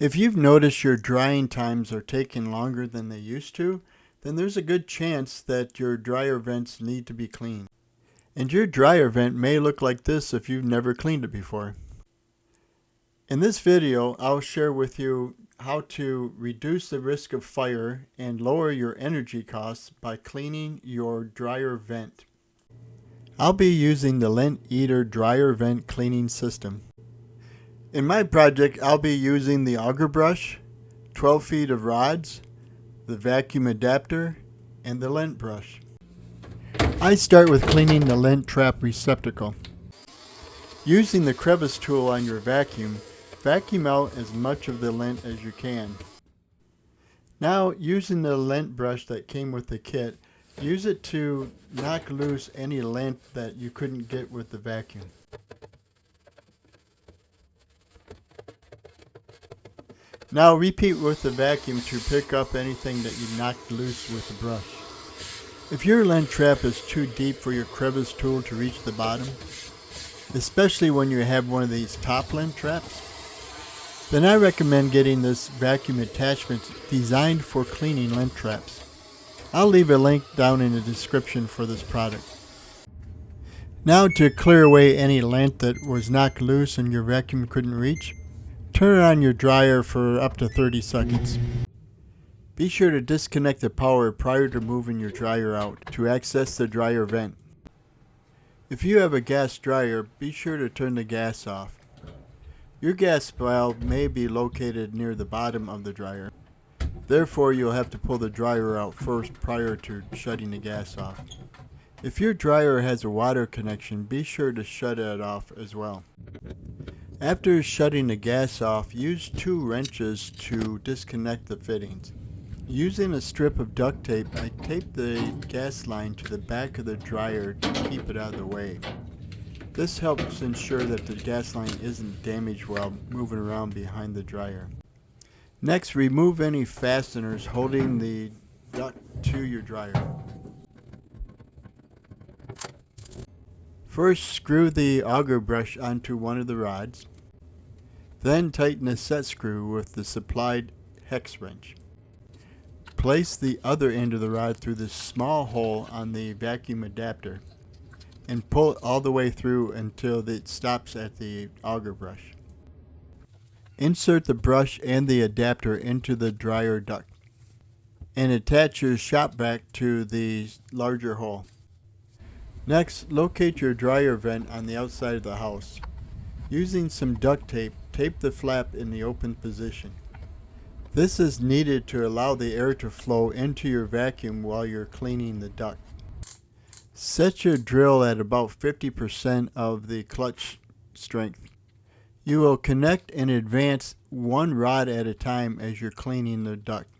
If you've noticed your drying times are taking longer than they used to, then there's a good chance that your dryer vents need to be cleaned. And your dryer vent may look like this if you've never cleaned it before. In this video, I'll share with you how to reduce the risk of fire and lower your energy costs by cleaning your dryer vent. I'll be using the LintEater dryer vent cleaning system. In my project, I'll be using the auger brush, 12 feet of rods, the vacuum adapter, and the lint brush. I start with cleaning the lint trap receptacle. Using the crevice tool on your vacuum out as much of the lint as you can. Now, using the lint brush that came with the kit, use it to knock loose any lint that you couldn't get with the vacuum. Now repeat with the vacuum to pick up anything that you knocked loose with the brush. If your lint trap is too deep for your crevice tool to reach the bottom, especially when you have one of these top lint traps, then I recommend getting this vacuum attachment designed for cleaning lint traps. I'll leave a link down in the description for this product. Now, to clear away any lint that was knocked loose and your vacuum couldn't reach, turn on your dryer for up to 30 seconds. Be sure to disconnect the power prior to moving your dryer out to access the dryer vent. If you have a gas dryer, be sure to turn the gas off. Your gas valve may be located near the bottom of the dryer. Therefore, you'll have to pull the dryer out first prior to shutting the gas off. If your dryer has a water connection, be sure to shut it off as well. After shutting the gas off, use 2 wrenches to disconnect the fittings. Using a strip of duct tape, I tape the gas line to the back of the dryer to keep it out of the way. This helps ensure that the gas line isn't damaged while moving around behind the dryer. Next, remove any fasteners holding the duct to your dryer. First, screw the auger brush onto one of the rods. Then tighten the set screw with the supplied hex wrench. Place the other end of the rod through the small hole on the vacuum adapter and pull it all the way through until it stops at the auger brush. Insert the brush and the adapter into the dryer duct and attach your shop vac to the larger hole. Next, locate your dryer vent on the outside of the house. Using some duct tape, tape the flap in the open position. This is needed to allow the air to flow into your vacuum while you're cleaning the duct. Set your drill at about 50% of the clutch strength. You will connect and advance one rod at a time as you're cleaning the duct.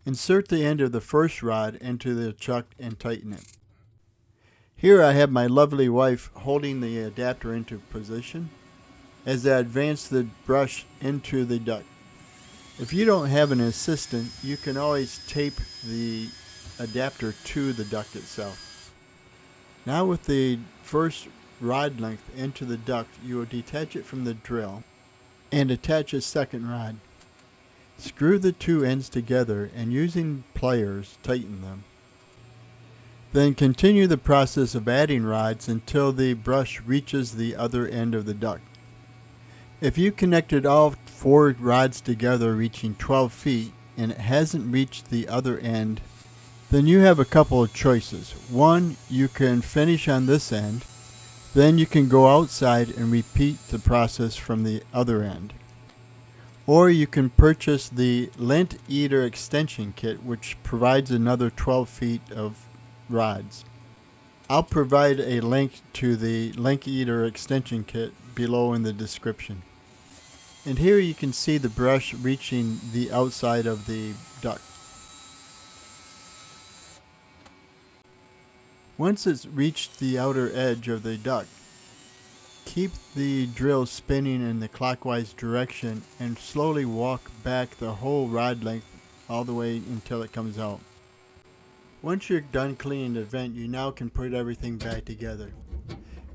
Insert the end of the first rod into the chuck and tighten it. Here I have my lovely wife holding the adapter into position as I advance the brush into the duct. If you don't have an assistant, you can always tape the adapter to the duct itself. Now with the first rod length into the duct, you will detach it from the drill and attach a second rod. Screw the 2 ends together and using pliers, tighten them. Then continue the process of adding rods until the brush reaches the other end of the duct. If you connected all 4 rods together reaching 12 feet and it hasn't reached the other end, then you have a couple of choices. One, you can finish on this end, then you can go outside and repeat the process from the other end. Or you can purchase the LintEater extension kit, which provides another 12 feet of rods. I'll provide a link to the LintEater extension kit below in the description. And here you can see the brush reaching the outside of the duct. Once it's reached the outer edge of the duct, keep the drill spinning in the clockwise direction and slowly walk back the whole rod length all the way until it comes out. Once you're done cleaning the vent, you now can put everything back together.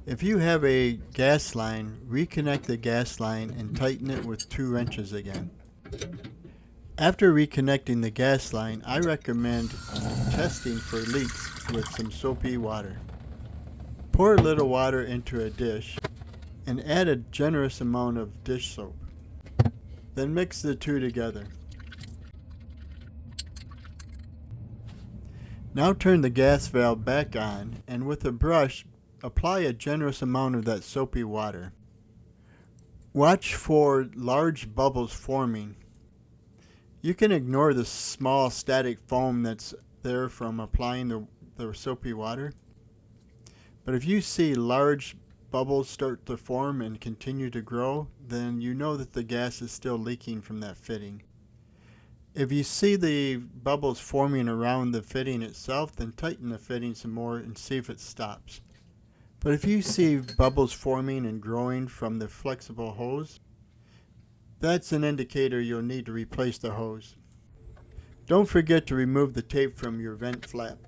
If you have a gas line, reconnect the gas line and tighten it with 2 wrenches again. After reconnecting the gas line, I recommend testing for leaks with some soapy water. Pour a little water into a dish and add a generous amount of dish soap. Then mix the two together. Now turn the gas valve back on and with a brush apply a generous amount of that soapy water. Watch for large bubbles forming. You can ignore the small static foam that's there from applying the soapy water. But if you see large bubbles start to form and continue to grow, then you know that the gas is still leaking from that fitting. If you see the bubbles forming around the fitting itself, then tighten the fitting some more and see if it stops. But if you see bubbles forming and growing from the flexible hose, that's an indicator you'll need to replace the hose. Don't forget to remove the tape from your vent flap.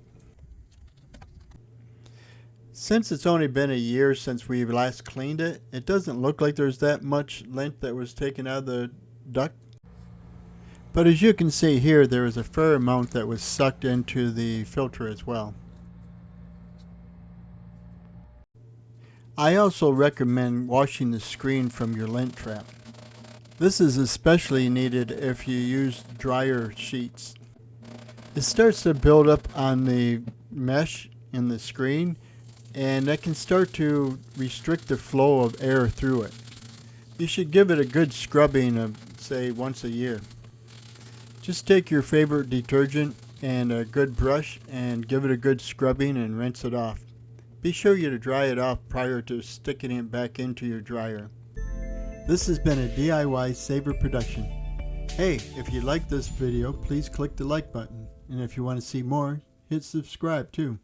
Since it's only been a year since we last cleaned it, it doesn't look like there's that much lint that was taken out of the duct. But as you can see here, there is a fair amount that was sucked into the filter as well. I also recommend washing the screen from your lint trap. This is especially needed if you use dryer sheets. It starts to build up on the mesh in the screen, and that can start to restrict the flow of air through it. You should give it a good scrubbing of, say, once a year. Just take your favorite detergent and a good brush and give it a good scrubbing and rinse it off. Be sure you to dry it off prior to sticking it back into your dryer. This has been a DIY Saver production. Hey, if you like this video, please click the like button. And if you want to see more, hit subscribe too.